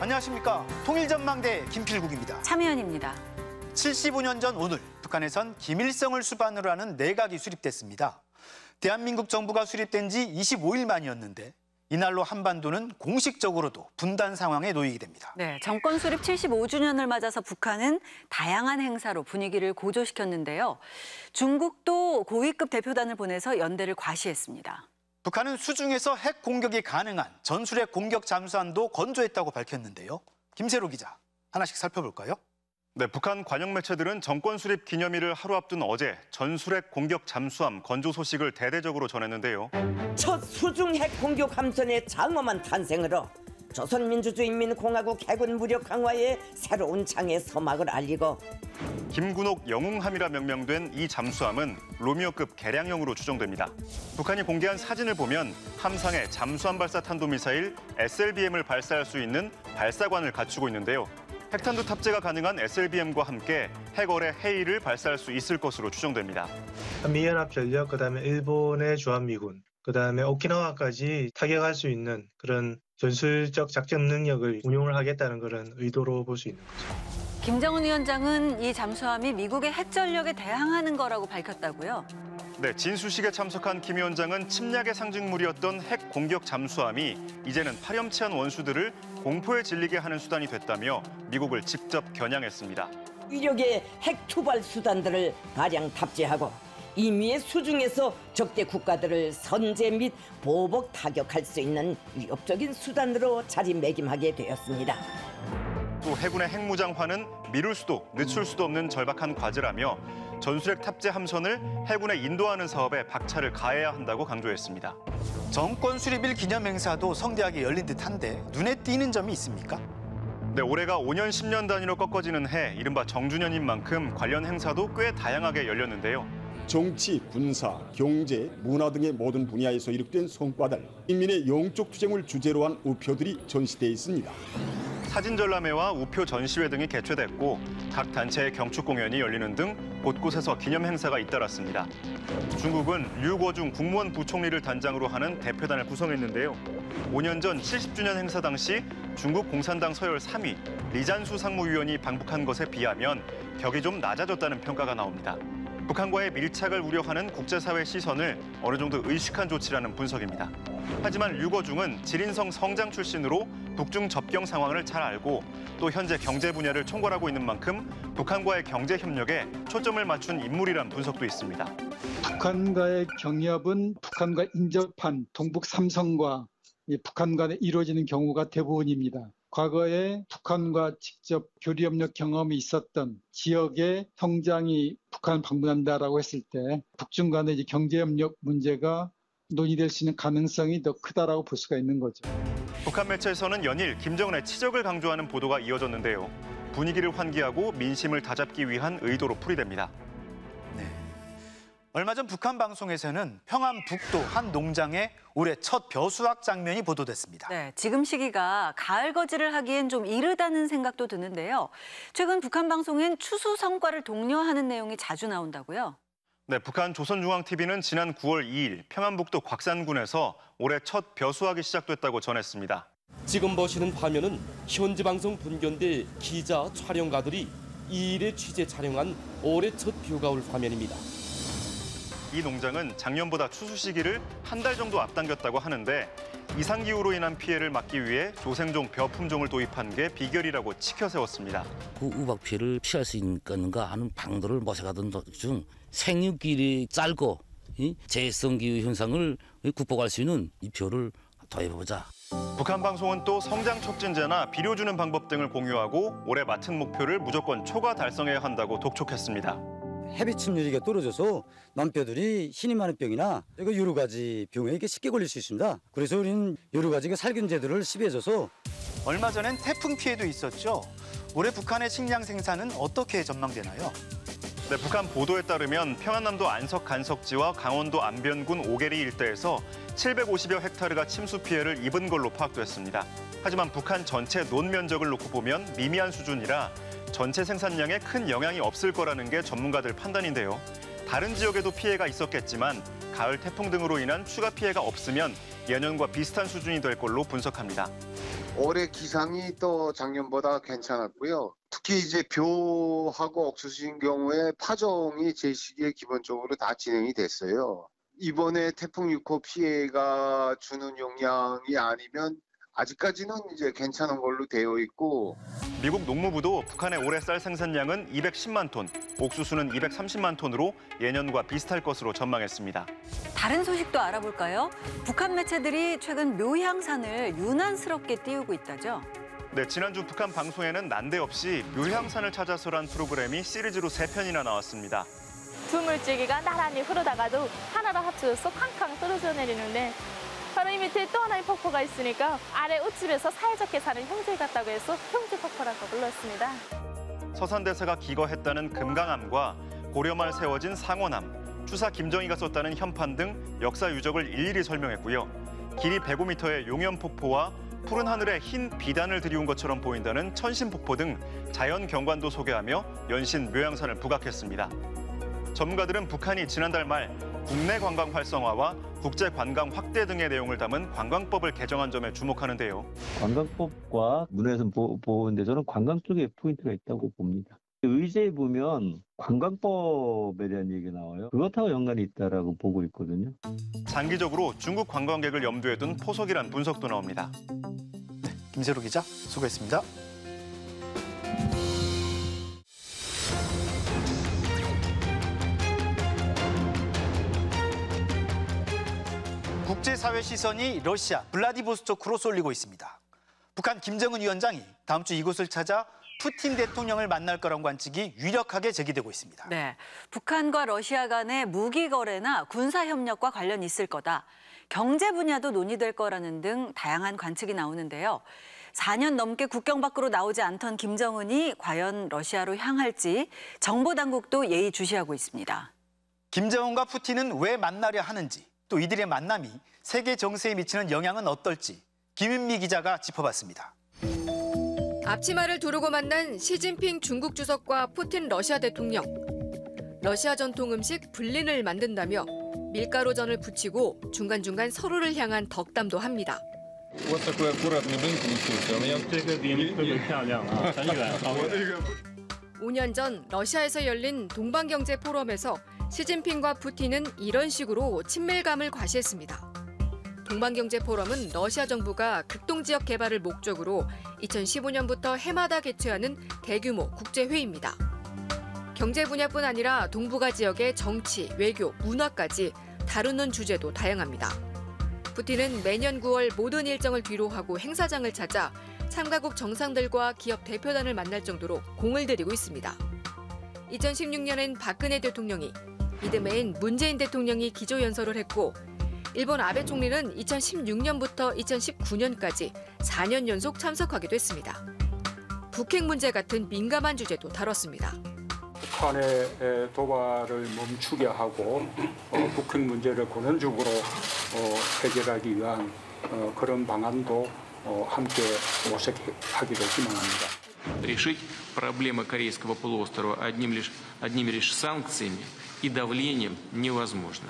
안녕하십니까. 통일전망대 김필국입니다. 참여연입니다. 75년 전 오늘 북한에선 김일성을 수반으로 하는 내각이 수립됐습니다. 대한민국 정부가 수립된 지 25일 만이었는데 이날로 한반도는 공식적으로도 분단 상황에 놓이게 됩니다. 네, 정권 수립 75주년을 맞아서 북한은 다양한 행사로 분위기를 고조시켰는데요. 중국도 고위급 대표단을 보내서 연대를 과시했습니다. 북한은 수중에서 핵 공격이 가능한 전술핵 공격 잠수함도 건조했다고 밝혔는데요. 김세로 기자, 하나씩 살펴볼까요? 네, 북한 관영 매체들은 정권 수립 기념일을 하루 앞둔 어제 전술핵 공격 잠수함 건조 소식을 대대적으로 전했는데요. 첫 수중 핵 공격 함선의 장엄한 탄생으로 조선민주주의인민공화국 해군 무력 강화의 새로운 장의 서막을 알리고 김군옥 영웅함이라 명명된 이 잠수함은 로미오급 개량형으로 추정됩니다. 북한이 공개한 사진을 보면 함상에 잠수함 발사 탄도미사일 SLBM을 발사할 수 있는 발사관을 갖추고 있는데요. 핵탄두 탑재가 가능한 SLBM과 함께 핵어뢰 헤이를 발사할 수 있을 것으로 추정됩니다. 미연합전력, 그다음에 일본의 주한미군, 그다음에 오키나와까지 타격할 수 있는 그런 전술적 작전 능력을 운용을 하겠다는 그런 의도로 볼 수 있는 거죠. 김정은 위원장은 이 잠수함이 미국의 핵전력에 대항하는 거라고 밝혔다고요. 네, 진수식에 참석한 김 위원장은 침략의 상징물이었던 핵 공격 잠수함이 이제는 파렴치한 원수들을 공포에 질리게 하는 수단이 됐다며 미국을 직접 겨냥했습니다. 위력의 핵 투발 수단들을 다량 탑재하고 임의의 수중에서 적대 국가들을 선제 및 보복 타격할 수 있는 위협적인 수단으로 자리매김하게 되었습니다. 또 해군의 핵무장화는 미룰 수도 늦출 수도 없는 절박한 과제라며 전술핵 탑재 함선을 해군에 인도하는 사업에 박차를 가해야 한다고 강조했습니다. 정권 수립일 기념 행사도 성대하게 열린 듯한데 눈에 띄는 점이 있습니까? 네, 올해가 5년, 10년 단위로 꺾어지는 해, 이른바 정주년인 만큼 관련 행사도 꽤 다양하게 열렸는데요. 정치, 군사, 경제, 문화 등의 모든 분야에서 이룩된 성과들, 인민의 영적 투쟁을 주제로 한 우표들이 전시돼 있습니다. 사진전람회와 우표 전시회 등이 개최됐고 각 단체의 경축 공연이 열리는 등 곳곳에서 기념 행사가 잇따랐습니다. 중국은 류거중 국무원 부총리를 단장으로 하는 대표단을 구성했는데요. 5년 전 70주년 행사 당시 중국 공산당 서열 3위 리잔수 상무위원이 방북한 것에 비하면 격이 좀 낮아졌다는 평가가 나옵니다. 북한과의 밀착을 우려하는 국제사회 시선을 어느 정도 의식한 조치라는 분석입니다. 하지만 류거중은 지린성 성장 출신으로 북중 접경 상황을 잘 알고 또 현재 경제 분야를 총괄하고 있는 만큼 북한과의 경제 협력에 초점을 맞춘 인물이란 분석도 있습니다. 북한과의 경협은 북한과 인접한 동북 삼성과 북한 간에 이루어지는 경우가 대부분입니다. 과거에 북한과 직접 교류협력 경험이 있었던 지역의 성장이 북한 방문한다라고 했을 때 북중 간의 경제협력 문제가 논의될 수 있는 가능성이 더 크다라고 볼 수가 있는 거죠. 북한 매체에서는 연일 김정은의 치적을 강조하는 보도가 이어졌는데요. 분위기를 환기하고 민심을 다잡기 위한 의도로 풀이됩니다. 네. 얼마 전 북한 방송에서는 평안북도 한 농장의 올해 첫 벼수확 장면이 보도됐습니다. 네, 지금 시기가 가을 거지를 하기엔 좀 이르다는 생각도 드는데요. 최근 북한 방송엔 추수 성과를 독려하는 내용이 자주 나온다고요. 네, 북한 조선중앙TV는 지난 9월 2일 평안북도 곽산군에서 올해 첫 벼수확이 시작됐다고 전했습니다. 지금 보시는 화면은 현지방송 분견대 기자 촬영가들이 2일에 취재 촬영한 올해 첫 비가 올 화면입니다. 이 농장은 작년보다 추수 시기를 한 달 정도 앞당겼다고 하는데 이상기후로 인한 피해를 막기 위해 조생종 벼 품종을 도입한 게 비결이라고 치켜 세웠습니다. 그 우박 피해를 피할 수 있는가 하는 방도를 모색하던 중 생육길이 짧고 재해성 기후 현상을 극복할 수 있는 이 벼를 더해보자. 북한 방송은 또 성장 촉진제나 비료 주는 방법 등을 공유하고 올해 맡은 목표를 무조건 초과 달성해야 한다고 독촉했습니다. 햇빛 침률이 떨어져서 남뼈들이 신이 많은 병이나 여러 가지 병에 쉽게 걸릴 수 있습니다. 그래서 우리는 여러 가지 살균제들을 시비해줘서 얼마 전엔 태풍 피해도 있었죠. 올해 북한의 식량 생산은 어떻게 전망되나요? 네, 북한 보도에 따르면 평안남도 안석 간석지와 강원도 안변군 오계리 일대에서 750여 헥타르가 침수 피해를 입은 걸로 파악됐습니다. 하지만 북한 전체 논 면적을 놓고 보면 미미한 수준이라 전체 생산량에 큰 영향이 없을 거라는 게 전문가들 판단인데요. 다른 지역에도 피해가 있었겠지만 가을 태풍 등으로 인한 추가 피해가 없으면 예년과 비슷한 수준이 될 걸로 분석합니다. 올해 기상이 또 작년보다 괜찮았고요. 특히 이제 벼하고 옥수수인 경우에 파종이 제 시기에 기본적으로 다 진행이 됐어요. 이번에 태풍 6호 피해가 주는 영향이 아니면 아직까지는 이제 괜찮은 걸로 되어 있고. 미국 농무부도 북한의 올해 쌀 생산량은 210만 톤, 옥수수는 230만 톤으로 예년과 비슷할 것으로 전망했습니다. 다른 소식도 알아볼까요? 북한 매체들이 최근 묘향산을 유난스럽게 띄우고 있다죠. 네, 지난주 북한 방송에는 난데없이 묘향산을 찾아서란 프로그램이 시리즈로 3편이나 나왔습니다. 두 물줄기가 나란히 흐르다가도 하나로 합쳐져서 쾅쾅 떨어져 내리는데 바로 이 밑에 또 하나의 폭포가 있으니까 아래 우측에서 사이좋게 사는 형제 같다고 해서 형제폭포라고 불렀습니다. 서산대사가 기거했다는 금강암과 고려말 세워진 상원암, 추사 김정희가 썼다는 현판 등 역사 유적을 일일이 설명했고요. 길이 105m의 용연폭포와 푸른 하늘에 흰 비단을 들이운 것처럼 보인다는 천신폭포 등 자연 경관도 소개하며 연신 묘향산을 부각했습니다. 전문가들은 북한이 지난달 말 국내 관광 활성화와 국제 관광 확대 등의 내용을 담은 관광법을 개정한 점에 주목하는데요. 관광법과 문화유산 보호인데 저는 관광 쪽에 포인트가 있다고 봅니다. 의제에 보면 관광법에 대한 얘기가 나와요. 그것하고 연관이 있다라고 보고 있거든요. 장기적으로 중국 관광객을 염두에 둔 포석이란 분석도 나옵니다. 네, 김세로 기자 수고했습니다. 국제사회 시선이 러시아 블라디보스토크로 쏠리고 있습니다. 북한 김정은 위원장이 다음 주 이곳을 찾아 푸틴 대통령을 만날 거란 관측이 유력하게 제기되고 있습니다. 네, 북한과 러시아 간의 무기 거래나 군사 협력과 관련이 있을 거다. 경제 분야도 논의될 거라는 등 다양한 관측이 나오는데요. 4년 넘게 국경 밖으로 나오지 않던 김정은이 과연 러시아로 향할지 정보 당국도 예의주시하고 있습니다. 김정은과 푸틴은 왜 만나려 하는지, 또 이들의 만남이 세계 정세에 미치는 영향은 어떨지 김윤미 기자가 짚어봤습니다. 앞치마를 두르고 만난 시진핑 중국 주석과 푸틴 러시아 대통령. 러시아 전통 음식 블린을 만든다며 밀가루전을 붙이고 중간중간 서로를 향한 덕담도 합니다. 5년 전 러시아에서 열린 동방경제 포럼에서 시진핑과 푸틴은 이런 식으로 친밀감을 과시했습니다. 동방경제 포럼은 러시아 정부가 극동 지역 개발을 목적으로 2015년부터 해마다 개최하는 대규모 국제회의입니다. 경제 분야뿐 아니라 동북아 지역의 정치, 외교, 문화까지 다루는 주제도 다양합니다. 푸틴은 매년 9월 모든 일정을 뒤로하고 행사장을 찾아 참가국 정상들과 기업 대표단을 만날 정도로 공을 들이고 있습니다. 2016년엔 박근혜 대통령이, 이듬해인 문재인 대통령이 기조연설을 했고 일본 아베 총리는 2016년부터 2019년까지 4년 연속 참석하기도 했습니다. 북핵 문제 같은 민감한 주제도 다뤘습니다. 북한의 도발을 멈추게 하고 북핵 문제를 근원적으로 해결하기 위한 그런 방안도 함께 모색하기를 희망합니다. Решить проблемы Корейского полуострова одними лишь санкциями и давлением невозможно.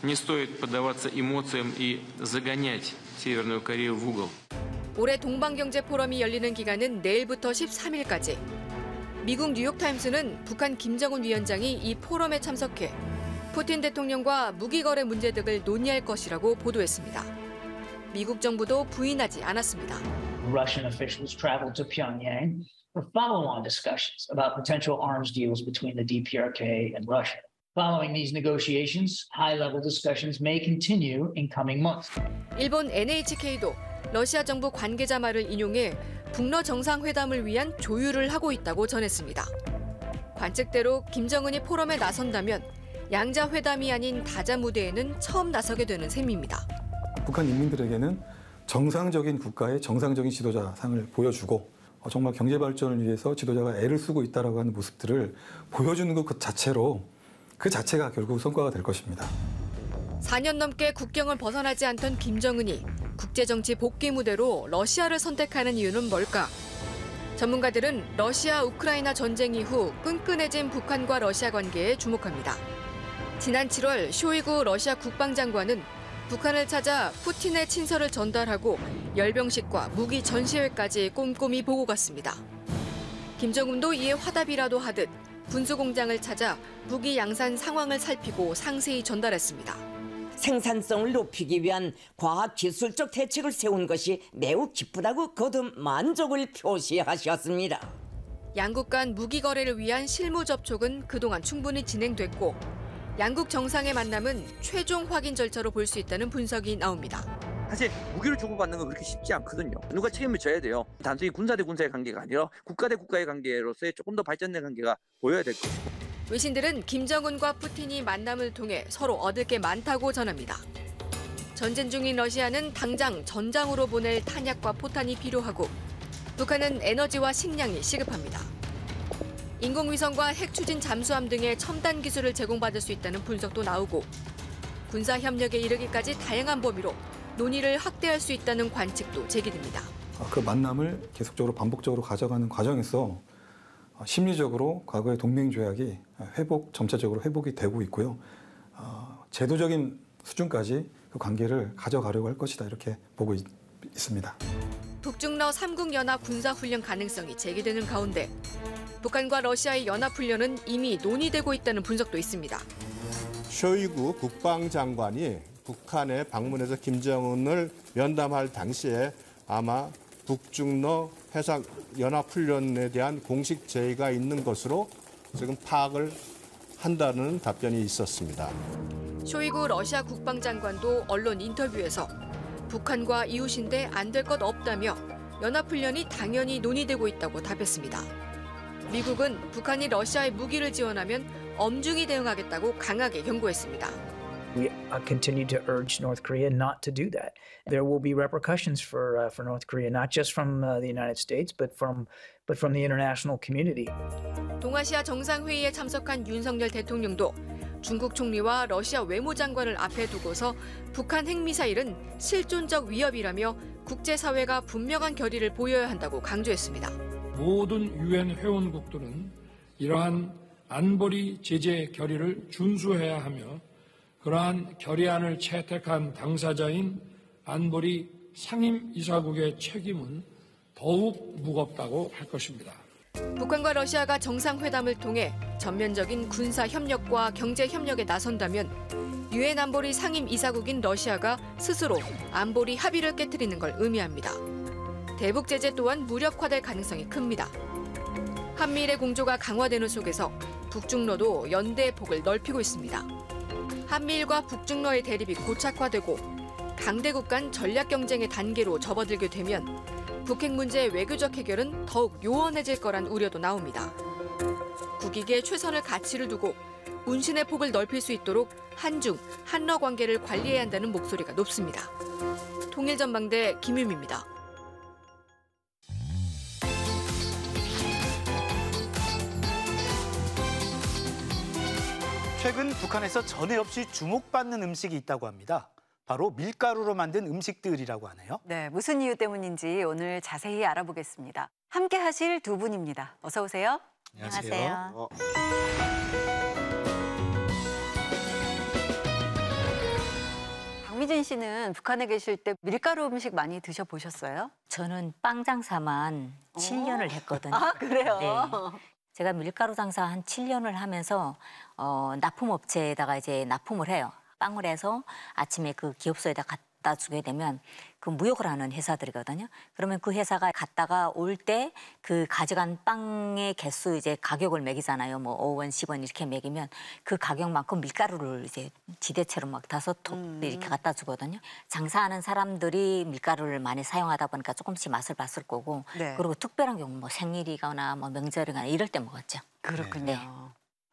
Не стоит поддаваться эмоциям и загонять Северную Корею в угол. 올해 동방경제 포럼이 열리는 기간은 내일부터 13일까지. 미국 뉴욕타임스는 북한 김정은 위원장이 이 포럼에 참석해 푸틴 대통령과 무기 거래 문제 등을 논의할 것이라고 보도했습니다. 미국 정부도 부인하지 않았습니다. Russian officials traveled to Pyongyang for follow-on discussions about potential arms deals between the DPRK and Russia. Following these negotiations, high-level discussions may continue in coming months. 일본 NHK도 러시아 정부 관계자 말을 인용해 북러 정상회담을 위한 조율을 하고 있다고 전했습니다. 관측대로 김정은이 포럼에 나선다면 양자 회담이 아닌 다자 무대에는 처음 나서게 되는 셈입니다. 북한 인민들에게는 정상적인 국가의 정상적인 지도자상을 보여주고 정말 경제 발전을 위해서 지도자가 애를 쓰고 있다라고 하는 모습들을 보여주는 것 그 자체가 결국 성과가 될 것입니다. 4년 넘게 국경을 벗어나지 않던 김정은이 국제정치 복귀 무대로 러시아를 선택하는 이유는 뭘까? 전문가들은 러시아 우크라이나 전쟁 이후 끈끈해진 북한과 러시아 관계에 주목합니다. 지난 7월 쇼이구 러시아 국방장관은 북한을 찾아 푸틴의 친서를 전달하고 열병식과 무기 전시회까지 꼼꼼히 보고 갔습니다. 김정은도 이에 화답이라도 하듯 군수공장을 찾아 무기 양산 상황을 살피고 상세히 전달했습니다. 생산성을 높이기 위한 과학기술적 대책을 세운 것이 매우 기쁘다고 거듭 만족을 표시하셨습니다. 양국 간 무기 거래를 위한 실무 접촉은 그동안 충분히 진행됐고 양국 정상의 만남은 최종 확인 절차로 볼 수 있다는 분석이 나옵니다. 사실 무기를 주고받는 건 그렇게 쉽지 않거든요. 누가 책임을 져야 돼요. 단순히 군사 대 군사의 관계가 아니라 국가 대 국가의 관계로서의 조금 더 발전된 관계가 보여야 될 것이고. 외신들은 김정은과 푸틴이 만남을 통해 서로 얻을 게 많다고 전합니다. 전쟁 중인 러시아는 당장 전장으로 보낼 탄약과 포탄이 필요하고 북한은 에너지와 식량이 시급합니다. 인공위성과 핵 추진 잠수함 등의 첨단 기술을 제공받을 수 있다는 분석도 나오고 군사 협력에 이르기까지 다양한 범위로 논의를 확대할 수 있다는 관측도 제기됩니다. 그 만남을 계속적으로 반복적으로 가져가는 과정에서 심리적으로 과거의 동맹 조약이 점차적으로 회복이 되고 있고요. 제도적인 수준까지 그 관계를 가져가려고 할 것이다 이렇게 보고 있습니다. 북중러 3국 연합 군사훈련 가능성이 제기되는 가운데 북한과 러시아의 연합훈련은 이미 논의되고 있다는 분석도 있습니다. 쇼이구 국방장관이 북한에 방문해서 김정은을 면담할 당시에 아마 북중러 해상 연합훈련에 대한 공식 제의가 있는 것으로 지금 파악을 한다는 답변이 있었습니다. 쇼이구 러시아 국방장관도 언론 인터뷰에서 북한과 이웃인데 안 될 것 없다며 연합훈련이 당연히 논의되고 있다고 답했습니다. 미국은 북한이 러시아에 무기를 지원하면 엄중히 대응하겠다고 강하게 경고했습니다. We continue to urge North Korea not to do that. There will be repercussions for North Korea, not just from the United States, but from the international community. 동아시아 정상회의에 참석한 윤석열 대통령도 중국 총리와 러시아 외무장관을 앞에 두고서 북한 핵미사일은 실존적 위협이라며 국제사회가 분명한 결의를 보여야 한다고 강조했습니다. 모든 유엔 회원국들은 이러한 안보리 제재 결의를 준수해야 하며 그러한 결의안을 채택한 당사자인 안보리 상임이사국의 책임은 더욱 무겁다고 할 것입니다. 북한과 러시아가 정상회담을 통해 전면적인 군사 협력과 경제 협력에 나선다면 유엔 안보리 상임이사국인 러시아가 스스로 안보리 합의를 깨트리는 걸 의미합니다. 대북 제재 또한 무력화될 가능성이 큽니다. 한미일의 공조가 강화되는 속에서 북중러도 연대의 폭을 넓히고 있습니다. 한미일과 북중러의 대립이 고착화되고 강대국 간 전략 경쟁의 단계로 접어들게 되면 북핵 문제의 외교적 해결은 더욱 요원해질 거란 우려도 나옵니다. 국익에 최선의 가치를 두고 운신의 폭을 넓힐 수 있도록 한중, 한러 관계를 관리해야 한다는 목소리가 높습니다. 통일전망대 김유미입니다. 최근 북한에서 전에 없이 주목받는 음식이 있다고 합니다. 바로 밀가루로 만든 음식들이라고 하네요. 네, 무슨 이유 때문인지 오늘 자세히 알아보겠습니다. 함께 하실 두 분입니다. 어서 오세요. 안녕하세요. 박미진 씨는 북한에 계실 때 밀가루 음식 많이 드셔보셨어요? 저는 빵 장사만 7년을 했거든요. 아, 그래요? 네. 제가 밀가루 장사 한 7년을 하면서 납품업체에다가 이제 납품을 해요. 빵을 해서 아침에 그 기업소에다 갖다 주게 되면 그 무역을 하는 회사들이거든요. 그러면 그 회사가 갔다가 올 때 그 가져간 빵의 개수 이제 가격을 매기잖아요. 뭐 5원, 10원 이렇게 매기면 그 가격만큼 밀가루를 이제 지대체로 막 5톱 이렇게 갖다 주거든요. 장사하는 사람들이 밀가루를 많이 사용하다 보니까 조금씩 맛을 봤을 거고 네. 그리고 특별한 경우 뭐 생일이거나 뭐 명절이거나 이럴 때 먹었죠. 그렇군요. 네.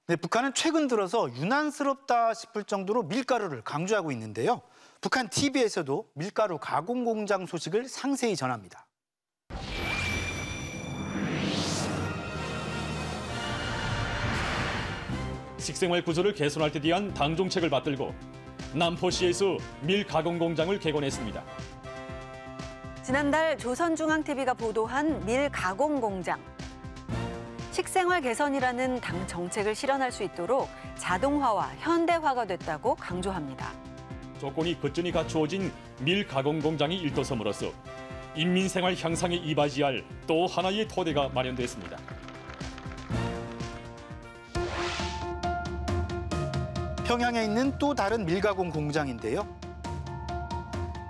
네, 북한은 최근 들어서 유난스럽다 싶을 정도로 밀가루를 강조하고 있는데요. 북한 TV에서도 밀가루 가공 공장 소식을 상세히 전합니다. 식생활 구조를 개선할 때 대한 당정책을 받들고 남포시에서 밀 가공 공장을 개건했습니다. 지난달 조선중앙TV가 보도한 밀 가공 공장. 식생활 개선이라는 당 정책을 실현할 수 있도록 자동화와 현대화가 됐다고 강조합니다. 조건이 거뜬히 갖추어진 밀 가공 공장이 일도섬으로써 인민 생활 향상에 이바지할 또 하나의 토대가 마련됐습니다. 평양에 있는 또 다른 밀가공 공장인데요.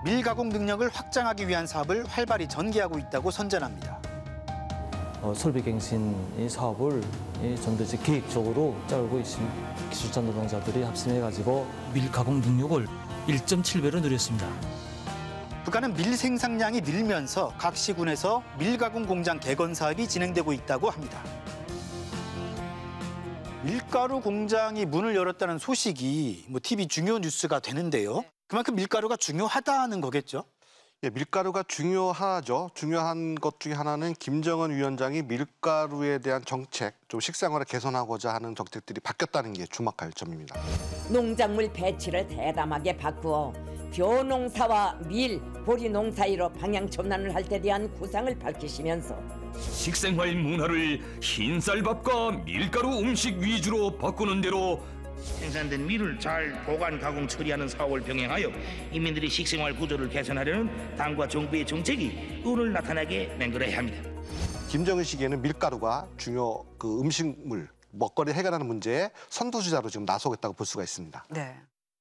밀가공 능력을 확장하기 위한 사업을 활발히 전개하고 있다고 선전합니다. 설비갱신 이 사업을 좀 더 계획적으로 짜고 있습니다. 기술자 노동자들이 합심해가지고 밀가공 능력을 1.7배로 늘렸습니다. 북한은 밀 생산량이 늘면서 각 시군에서 밀가공 공장 개건 사업이 진행되고 있다고 합니다. 밀가루 공장이 문을 열었다는 소식이 TV 중요 뉴스가 되는데요. 그만큼 밀가루가 중요하다는 거겠죠? 예, 밀가루가 중요하죠. 중요한 것 중에 하나는 김정은 위원장이 밀가루에 대한 정책, 좀 식생활을 개선하고자 하는 정책들이 바뀌었다는 게 주목할 점입니다. 농작물 배치를 대담하게 바꾸어 벼농사와 밀, 보리 농 사이로 방향 전환을 할 때 대한 구상을 밝히시면서 식생활 문화를 흰쌀밥과 밀가루 음식 위주로 바꾸는 대로 생산된 밀을 잘 보관, 가공, 처리하는 사업을 병행하여 인민들의 식생활 구조를 개선하려는 당과 정부의 정책이 운을 나타나게 만들어야 합니다. 김정은 시기에는 밀가루가 중요 음식물, 먹거리 해결하는 문제에 선두주자로 지금 나서겠다고 볼 수가 있습니다. 네.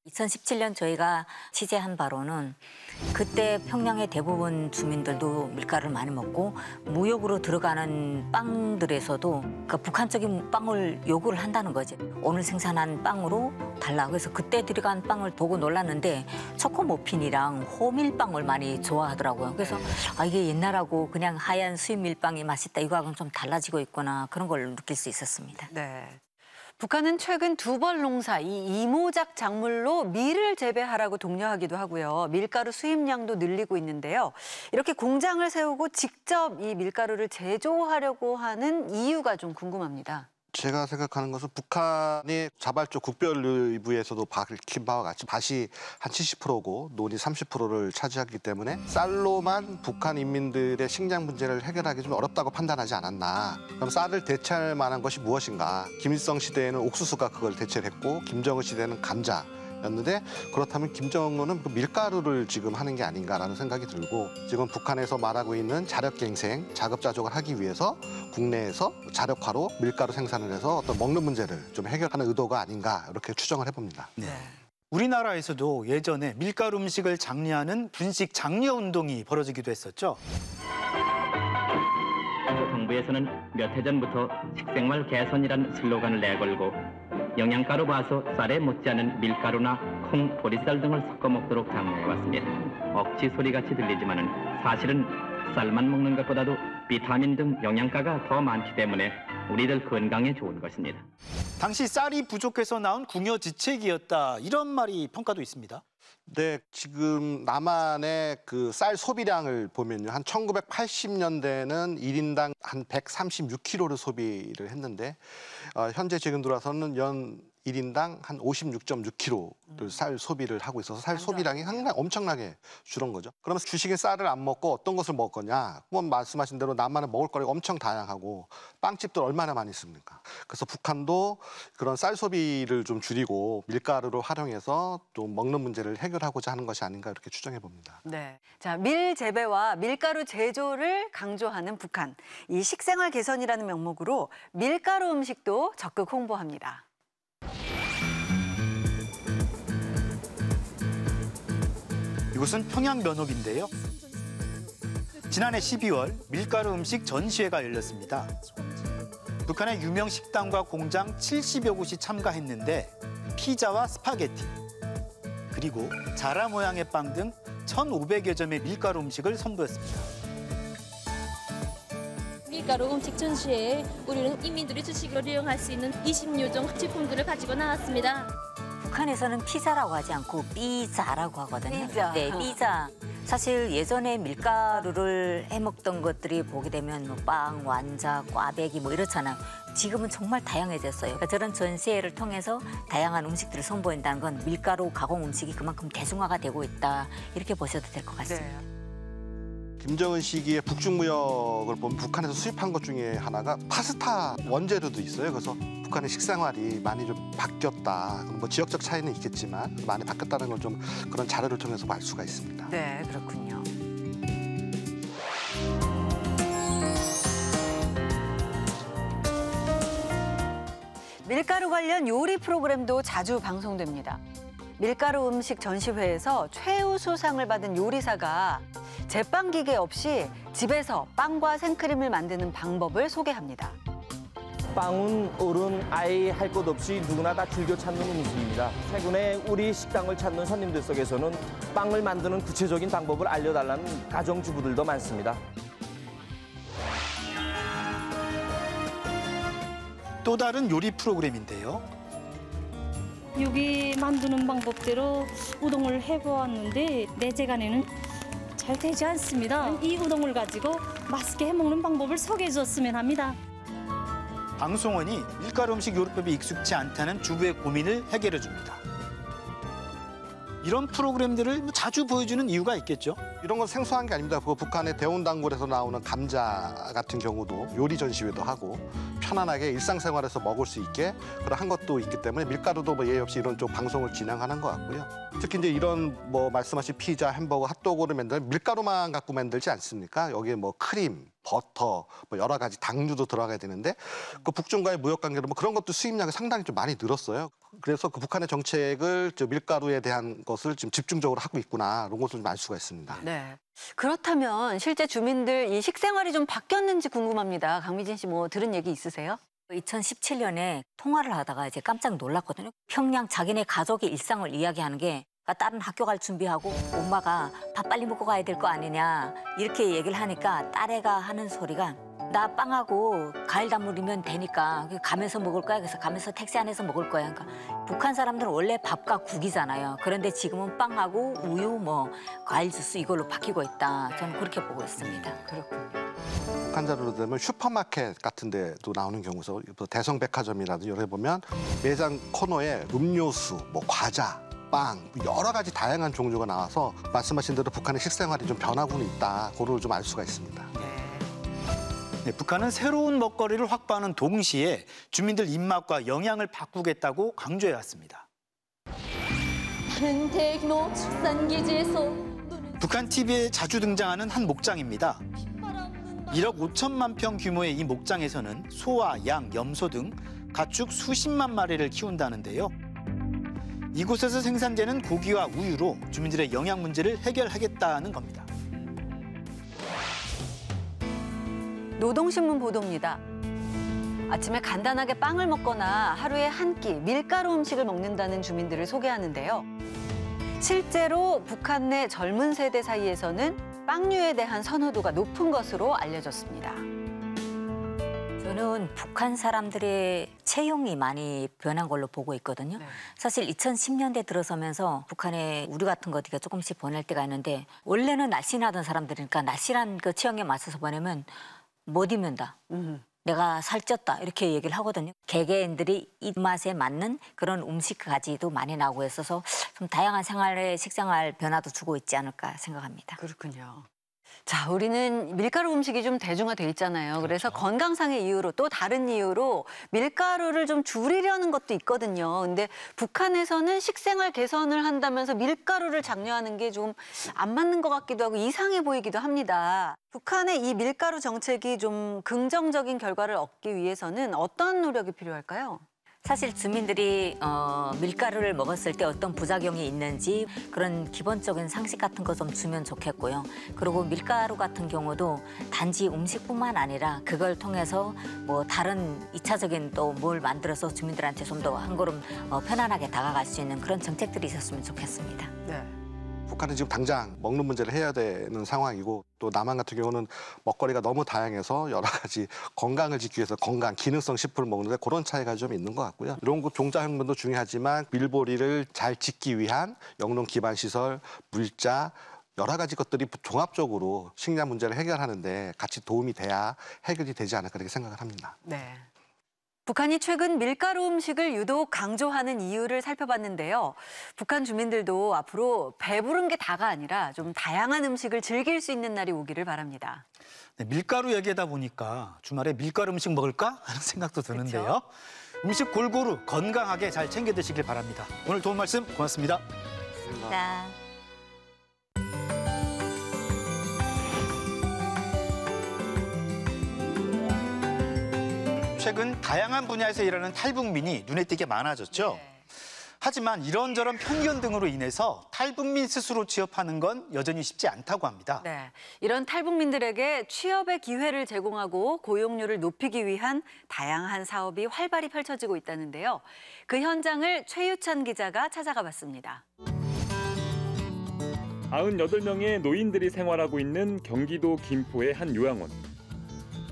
2017년 저희가 취재한 바로는 그때 평양의 대부분 주민들도 밀가루를 많이 먹고 무역으로 들어가는 빵들에서도 그러니까 북한적인 빵을 요구를 한다는 거죠. 오늘 생산한 빵으로 달라. 그래서 그때 들어간 빵을 보고 놀랐는데 초코머핀이랑 호밀빵을 많이 좋아하더라고요. 그래서 이게 옛날하고 그냥 하얀 수입 밀빵이 맛있다. 이거하고는 좀 달라지고 있구나. 그런 걸 느낄 수 있었습니다. 네. 북한은 최근 두벌 농사, 이 이모작 작물로 밀을 재배하라고 독려하기도 하고요. 밀가루 수입량도 늘리고 있는데요. 이렇게 공장을 세우고 직접 이 밀가루를 제조하려고 하는 이유가 좀 궁금합니다. 제가 생각하는 것은 북한이 자발적 국별의부에서도 밝힌 바와 같이 밭이 한 70%고 논이 30%를 차지하기 때문에 쌀로만 북한 인민들의 식량 문제를 해결하기 좀 어렵다고 판단하지 않았나. 그럼 쌀을 대체할 만한 것이 무엇인가. 김일성 시대에는 옥수수가 그걸 대체를 했고 김정은 시대에는 감자였는데 그렇다면 김정은은 밀가루를 지금 하는 게 아닌가라는 생각이 들고 지금 북한에서 말하고 있는 자력갱생, 자급자족을 하기 위해서 국내에서 자력화로 밀가루 생산을 해서 어떤 먹는 문제를 좀 해결하는 의도가 아닌가 이렇게 추정을 해봅니다. 네. 우리나라에서도 예전에 밀가루 음식을 장려하는 분식 장려 운동이 벌어지기도 했었죠. 정부에서는 몇 해 전부터 식생활 개선이란 슬로건을 내걸고 영양가로 봐서 쌀에 못지않은 밀가루나 콩, 보리쌀 등을 섞어 먹도록 장려해왔습니다. 억지 소리같이 들리지만은 사실은 쌀만 먹는 것보다도 비타민 등 영양가가 더 많기 때문에 우리들 건강에 좋은 것입니다. 당시 쌀이 부족해서 나온 궁여지책이었다 이런 말이 평가도 있습니다. 네, 지금 남한의 그 쌀 소비량을 보면요. 한 1980년대는 1인당 한 136kg를 소비를 했는데 현재 지금 들어와서는 연 1인당 한 56.6kg를 쌀 소비를 하고 있어서 쌀 소비량이 상당히 엄청나게 줄은 거죠. 그러면 주식에 쌀을 안 먹고 어떤 것을 먹을 거냐? 한번 말씀하신 대로 남한은 먹을 거리가 엄청 다양하고 빵집도 얼마나 많이 있습니까? 그래서 북한도 그런 쌀 소비를 좀 줄이고 밀가루를 활용해서 좀 먹는 문제를 해결하고자 하는 것이 아닌가 이렇게 추정해 봅니다. 네, 자 밀 재배와 밀가루 제조를 강조하는 북한. 이 식생활 개선이라는 명목으로 밀가루 음식도 적극 홍보합니다. 이곳은 평양 면옥인데요. 지난해 12월 밀가루 음식 전시회가 열렸습니다. 북한의 유명 식당과 공장 70여 곳이 참가했는데 피자와 스파게티, 그리고 자라 모양의 빵 등 1,500여 점의 밀가루 음식을 선보였습니다. 밀가루 음식 전시회에 우리는 인민들이 주식으로 이용할 수 있는 20여 제품들을 가지고 나왔습니다. 북한에서는 피자라고 하지 않고 삐자라고 하거든요. 삐자. 네, 삐자. 사실 예전에 밀가루를 해먹던 것들이 보게 되면 뭐 빵, 완자, 꽈배기 뭐 이렇잖아요. 지금은 정말 다양해졌어요. 그러니까 저런 전시회를 통해서 다양한 음식들을 선보인다는 건 밀가루 가공 음식이 그만큼 대중화가 되고 있다. 이렇게 보셔도 될 것 같습니다. 네. 김정은 시기에 북중무역을 보면 북한에서 수입한 것 중에 하나가 파스타 원재료도 있어요. 그래서 북한의 식생활이 많이 좀 바뀌었다. 뭐 지역적 차이는 있겠지만 많이 바뀌었다는 걸 좀 그런 자료를 통해서 알 수가 있습니다. 네, 그렇군요. 밀가루 관련 요리 프로그램도 자주 방송됩니다. 밀가루 음식 전시회에서 최우수상을 받은 요리사가 제빵 기계 없이 집에서 빵과 생크림을 만드는 방법을 소개합니다. 빵은 어른, 아이 할 것 없이 누구나 다 즐겨 찾는 음식입니다. 최근에 우리 식당을 찾는 손님들 속에서는 빵을 만드는 구체적인 방법을 알려달라는 가정주부들도 많습니다. 또 다른 요리 프로그램인데요. 여기 만드는 방법대로 우동을 해보았는데 내 재간에는 잘 되지 않습니다. 이 우동을 가지고 맛있게 해먹는 방법을 소개해 줬으면 합니다. 방송원이 밀가루 음식 요리법이 익숙치 않다는 주부의 고민을 해결해 줍니다. 이런 프로그램들을 자주 보여주는 이유가 있겠죠? 이런 건 생소한 게 아닙니다. 북한의 대운단골에서 나오는 감자 같은 경우도 요리 전시회도 하고 편안하게 일상생활에서 먹을 수 있게 한 것도 있기 때문에 밀가루도 뭐 예의 없이 이런 쪽 방송을 진행하는 것 같고요. 특히 이제 이런 뭐 말씀하신 피자, 햄버거, 핫도그를 만들면 밀가루만 갖고 만들지 않습니까? 여기에 뭐 크림, 버터, 뭐 여러 가지 당류도 들어가야 되는데 그 북중과의 무역 관계로 뭐 그런 것도 수입량이 상당히 좀 많이 늘었어요. 그래서 그 북한의 정책을 밀가루에 대한 것을 지금 집중적으로 하고 있구나 이런 것을 좀 알 수가 있습니다. 네. 그렇다면 실제 주민들 이 식생활이 좀 바뀌었는지 궁금합니다. 강미진 씨 뭐 들은 얘기 있으세요? 2017년에 통화를 하다가 이제 깜짝 놀랐거든요. 평양 자기네 가족의 일상을 이야기하는 게 딸은 학교 갈 준비하고 엄마가 밥 빨리 먹고 가야 될 거 아니냐 이렇게 얘기를 하니까 딸애가 하는 소리가 나 빵하고 과일 다물이면 되니까 가면서 먹을 거야. 그래서 가면서 택시 안에서 먹을 거야. 그러니까 북한 사람들은 원래 밥과 국이잖아요. 그런데 지금은 빵하고 우유, 뭐 과일 주스 이걸로 바뀌고 있다. 저는 그렇게 보고 있습니다. 그렇군요. 북한 자료로 되면 슈퍼마켓 같은 데도 나오는 경우서 대성백화점이라든지 여기 보면 매장 코너에 음료수, 뭐 과자, 빵 여러 가지 다양한 종류가 나와서 말씀하신 대로 북한의 식생활이 좀 변하고는 있다. 그걸 좀 알 수가 있습니다. 네, 북한은 새로운 먹거리를 확보하는 동시에 주민들 입맛과 영양을 바꾸겠다고 강조해왔습니다. 대규모 축산기지에서 북한 TV에 자주 등장하는 한 목장입니다. 1억 5천만 평 규모의 이 목장에서는 소와 양, 염소 등 가축 수십만 마리를 키운다는데요. 이곳에서 생산되는 고기와 우유로 주민들의 영양 문제를 해결하겠다는 겁니다. 노동신문 보도입니다. 아침에 간단하게 빵을 먹거나 하루에 한 끼 밀가루 음식을 먹는다는 주민들을 소개하는데요. 실제로 북한 내 젊은 세대 사이에서는 빵류에 대한 선호도가 높은 것으로 알려졌습니다. 저는 북한 사람들의 체형이 많이 변한 걸로 보고 있거든요. 사실 2010년대 들어서면서 북한에 우리 같은 거 어디가 조금씩 보낼 때가 있는데 원래는 날씬하던 사람들이니까 날씬한 그 체형에 맞춰서 보내면 못 입는다. 내가 살쪘다 이렇게 얘기를 하거든요. 개개인들이 입맛에 맞는 그런 음식까지도 많이 나오고 있어서 좀 다양한 식생활 변화도 주고 있지 않을까 생각합니다. 그렇군요. 자, 우리는 밀가루 음식이 좀 대중화돼 있잖아요. 그래서 건강상의 이유로 또 다른 이유로 밀가루를 좀 줄이려는 것도 있거든요. 근데 북한에서는 식생활 개선을 한다면서 밀가루를 장려하는 게 좀 안 맞는 것 같기도 하고 이상해 보이기도 합니다. 북한의 이 밀가루 정책이 좀 긍정적인 결과를 얻기 위해서는 어떤 노력이 필요할까요? 사실 주민들이 밀가루를 먹었을 때 어떤 부작용이 있는지 그런 기본적인 상식 같은 거 좀 주면 좋겠고요. 그리고 밀가루 같은 경우도 단지 음식뿐만 아니라 그걸 통해서 뭐 다른 2차적인 또 뭘 만들어서 주민들한테 좀 더 한 걸음 편안하게 다가갈 수 있는 그런 정책들이 있었으면 좋겠습니다. 네. 북한은 지금 당장 먹는 문제를 해야 되는 상황이고 또 남한 같은 경우는 먹거리가 너무 다양해서 여러 가지 건강을 지키기 위해서 기능성 식품을 먹는데 그런 차이가 좀 있는 것 같고요. 이런 거 종자형분도 중요하지만 밀보리를 잘 짓기 위한 영농 기반 시설, 물자 여러 가지 것들이 종합적으로 식량 문제를 해결하는 데 같이 도움이 돼야 해결이 되지 않을까 그렇게 생각을 합니다. 네. 북한이 최근 밀가루 음식을 유독 강조하는 이유를 살펴봤는데요. 북한 주민들도 앞으로 배부른 게 다가 아니라 좀 다양한 음식을 즐길 수 있는 날이 오기를 바랍니다. 네, 밀가루 얘기하다 보니까 주말에 밀가루 음식 먹을까 하는 생각도 드는데요. 음식 골고루 건강하게 잘 챙겨 드시길 바랍니다. 오늘 도움 말씀 고맙습니다. 감사합니다. 최근 다양한 분야에서 일하는 탈북민이 눈에 띄게 많아졌죠. 하지만 이런저런 편견 등으로 인해서 탈북민 스스로 취업하는 건 여전히 쉽지 않다고 합니다. 네, 이런 탈북민들에게 취업의 기회를 제공하고 고용률을 높이기 위한 다양한 사업이 활발히 펼쳐지고 있다는데요. 그 현장을 최유찬 기자가 찾아가 봤습니다. 98명의 노인들이 생활하고 있는 경기도 김포의 한 요양원.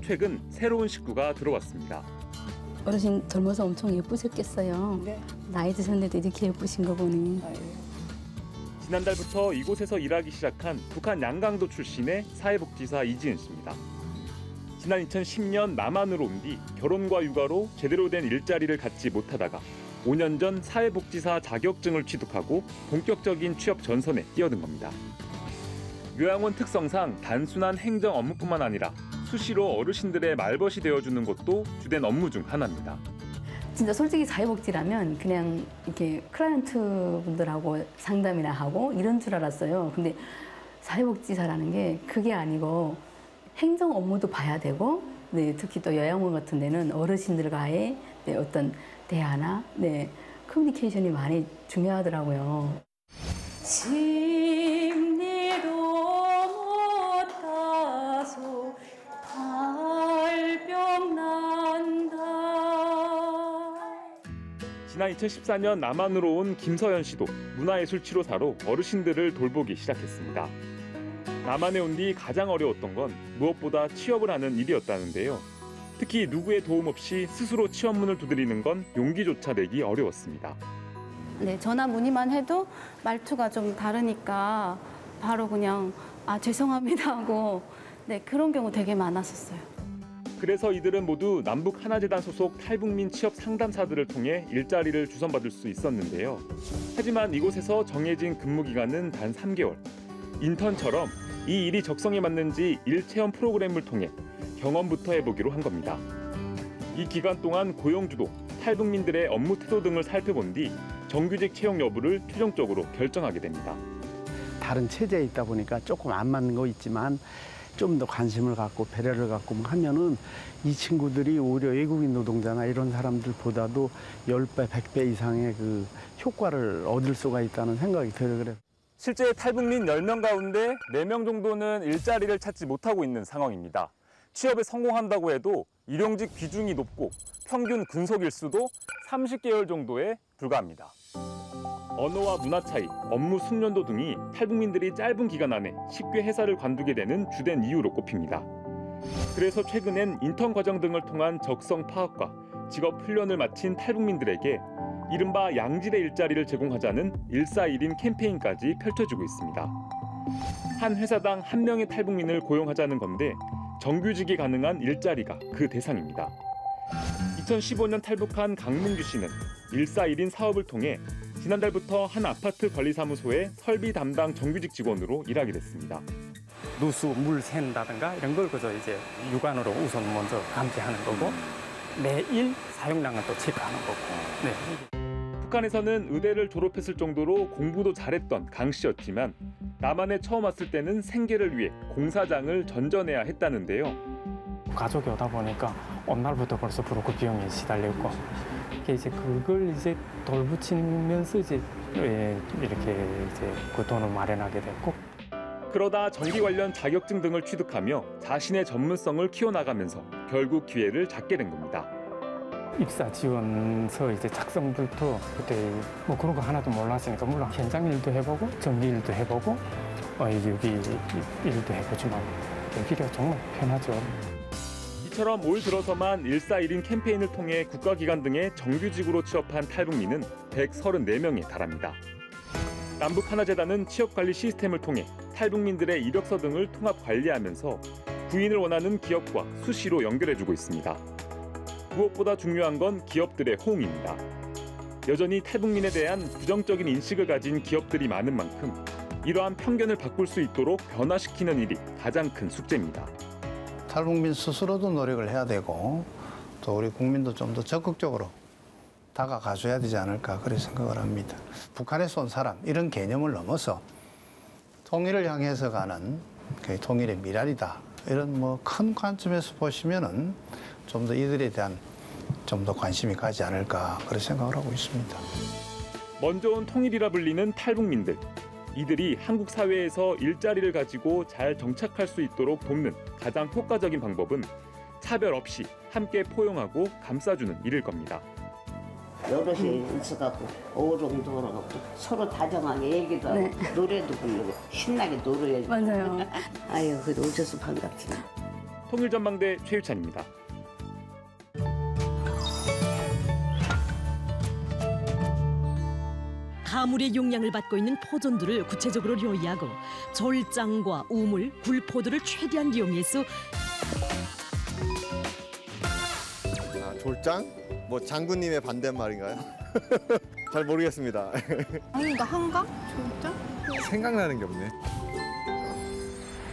최근 새로운 식구가 들어왔습니다. 어르신 젊어서 엄청 예쁘셨겠어요. 네. 나이 드셨는데 이렇게 예쁘신 거 보니. 지난달부터 이곳에서 일하기 시작한 북한 양강도 출신의 사회복지사 이지은 씨입니다. 지난 2010년 남한으로 온 뒤 결혼과 육아로 제대로 된 일자리를 갖지 못하다가 5년 전 사회복지사 자격증을 취득하고 본격적인 취업 전선에 뛰어든 겁니다. 요양원 특성상 단순한 행정 업무뿐만 아니라 수시로 어르신들의 말벗이 되어주는 것도 주된 업무 중 하나입니다. 진짜 솔직히 사회복지라면 그냥 이렇게 클라이언트 분들하고 상담이나 하고 이런 줄 알았어요. 근데 사회복지사라는 게 그게 아니고 행정 업무도 봐야 되고, 네, 특히 또 요양원 같은 데는 어르신들과의 어떤 대화나 커뮤니케이션이 많이 중요하더라고요. 심리로 못다소 달병 난다. 지난 2014년 남한으로 온 김서연 씨도 문화예술치료사로 어르신들을 돌보기 시작했습니다. 남한에 온 뒤 가장 어려웠던 건 무엇보다 취업을 하는 일이었다는데요. 특히 누구의 도움 없이 스스로 취업문을 두드리는 건 용기조차 내기 어려웠습니다. 네, 전화 문의만 해도 말투가 좀 다르니까 바로 그냥 죄송합니다 하고 그런 경우 되게 많았었어요. 그래서 이들은 모두 남북하나재단 소속 탈북민 취업 상담사들을 통해 일자리를 주선받을 수 있었는데요. 하지만 이곳에서 정해진 근무 기간은 단 3개월. 인턴처럼 이 일이 적성에 맞는지 일체험 프로그램을 통해 경험부터 해보기로 한 겁니다. 이 기간 동안 고용주도 탈북민들의 업무 태도 등을 살펴본 뒤 정규직 채용 여부를 최종적으로 결정하게 됩니다. 다른 체제에 있다 보니까 조금 안 맞는 거 있지만 좀 더 관심을 갖고 배려를 갖고 하면은 이 친구들이 오히려 외국인 노동자나 이런 사람들보다도 10배, 100배 이상의 그 효과를 얻을 수가 있다는 생각이 들어요. 그래서. 실제 탈북민 10명 가운데 4명 정도는 일자리를 찾지 못하고 있는 상황입니다. 취업에 성공한다고 해도 일용직 비중이 높고 평균 근속 일수도 30개월 정도에 불과합니다. 언어와 문화 차이, 업무 숙련도 등이 탈북민들이 짧은 기간 안에 쉽게 회사를 관두게 되는 주된 이유로 꼽힙니다. 그래서 최근엔 인턴 과정 등을 통한 적성 파악과 직업 훈련을 마친 탈북민들에게 이른바 양질의 일자리를 제공하자는 141인 캠페인까지 펼쳐지고 있습니다. 한 회사당 1명의 탈북민을 고용하자는 건데 정규직이 가능한 일자리가 그 대상입니다. 2015년 탈북한 강문규 씨는 141인 사업을 통해 지난달부터 한 아파트 관리사무소의 설비 담당 정규직 직원으로 일하게 됐습니다. 누수, 물 샌다든가 이런 걸 그저 이제 육안으로 우선 먼저 감지하는 거고 매일 사용량은 또 체크하는 거고. 네. 북한에서는 의대를 졸업했을 정도로 공부도 잘했던 강 씨였지만 남한에 처음 왔을 때는 생계를 위해 공사장을 전전해야 했다는데요. 가족이 오다 보니까 어느 날부터 벌써 브로커 비용이 시달렸고 이제 그걸 이제 돌붙이면서 이제 이렇게 이제 그 돈을 마련하게 됐고. 그러다 전기 관련 자격증 등을 취득하며 자신의 전문성을 키워나가면서 결국 기회를 잡게 된 겁니다. 입사 지원서 이제 작성부터 그때 뭐 그런 거 하나도 몰랐으니까 물론 현장 일도 해보고 전기 일도 해보고 여기 일도 해보지만 여기가 정말 편하죠. 이처럼 올 들어서만 141인 캠페인을 통해 국가기관 등의 정규직으로 취업한 탈북민은 134명에 달합니다. 남북하나재단은 취업관리 시스템을 통해 탈북민들의 이력서 등을 통합 관리하면서 구인을 원하는 기업과 수시로 연결해주고 있습니다. 무엇보다 중요한 건 기업들의 호응입니다. 여전히 탈북민에 대한 부정적인 인식을 가진 기업들이 많은 만큼 이러한 편견을 바꿀 수 있도록 변화시키는 일이 가장 큰 숙제입니다. 탈북민 스스로도 노력을 해야 되고 또 우리 국민도 좀 더 적극적으로 다가가줘야 되지 않을까 그렇게 생각을 합니다. 북한에서 온 사람 이런 개념을 넘어서 통일을 향해서 가는 통일의 미랄이다. 이런 뭐 큰 관점에서 보시면은 좀 더 이들에 대한 좀 더 관심이 가지 않을까 그런 생각을 하고 있습니다. 먼저 온 통일이라 불리는 탈북민들. 이들이 한국 사회에서 일자리를 가지고 잘 정착할 수 있도록 돕는 가장 효과적인 방법은 차별 없이 함께 포용하고 감싸주는 일일 겁니다. 여럿이 있어갖고 오롱도 하고 서로 다정하게 얘기도 하고 노래도 부르고 신나게 놀아야지. 맞아요. 아유, 그래도 오셔서 반갑습니다. 통일전망대 최유찬입니다. 가물의 용량을 받고 있는 포존들을 구체적으로 요리하고 졸장과 우물, 굴포들을 최대한 이용해서 졸장? 뭐 장군님의 반대말인가요? 잘 모르겠습니다. 아닌가 한강? 졸장? 생각나는 게 없네.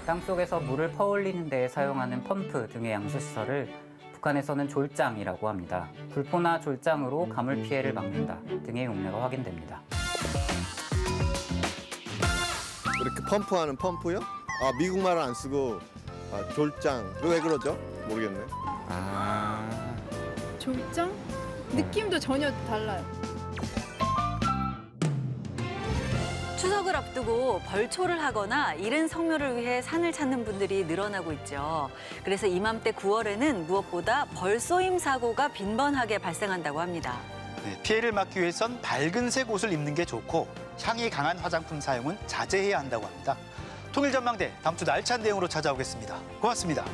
땅속에서 물을 퍼올리는 데 사용하는 펌프 등의 양수시설을 북한에서는 졸장이라고 합니다. 굴포나 졸장으로 가물 피해를 막는다 등의 용례가 확인됩니다. 이렇게 펌프하는 펌프요? 아, 미국 말을 안 쓰고 졸장. 왜 그러죠? 모르겠네. 졸장? 느낌도 전혀 달라요. 추석을 앞두고 벌초를 하거나 이른 성묘를 위해 산을 찾는 분들이 늘어나고 있죠. 그래서 이맘때 9월에는 무엇보다 벌쏘임 사고가 빈번하게 발생한다고 합니다. 네, 피해를 막기 위해선 밝은색 옷을 입는 게 좋고 향이 강한 화장품 사용은 자제해야 한다고 합니다. 통일전망대 다음 주 알찬 내용으로 찾아오겠습니다. 고맙습니다.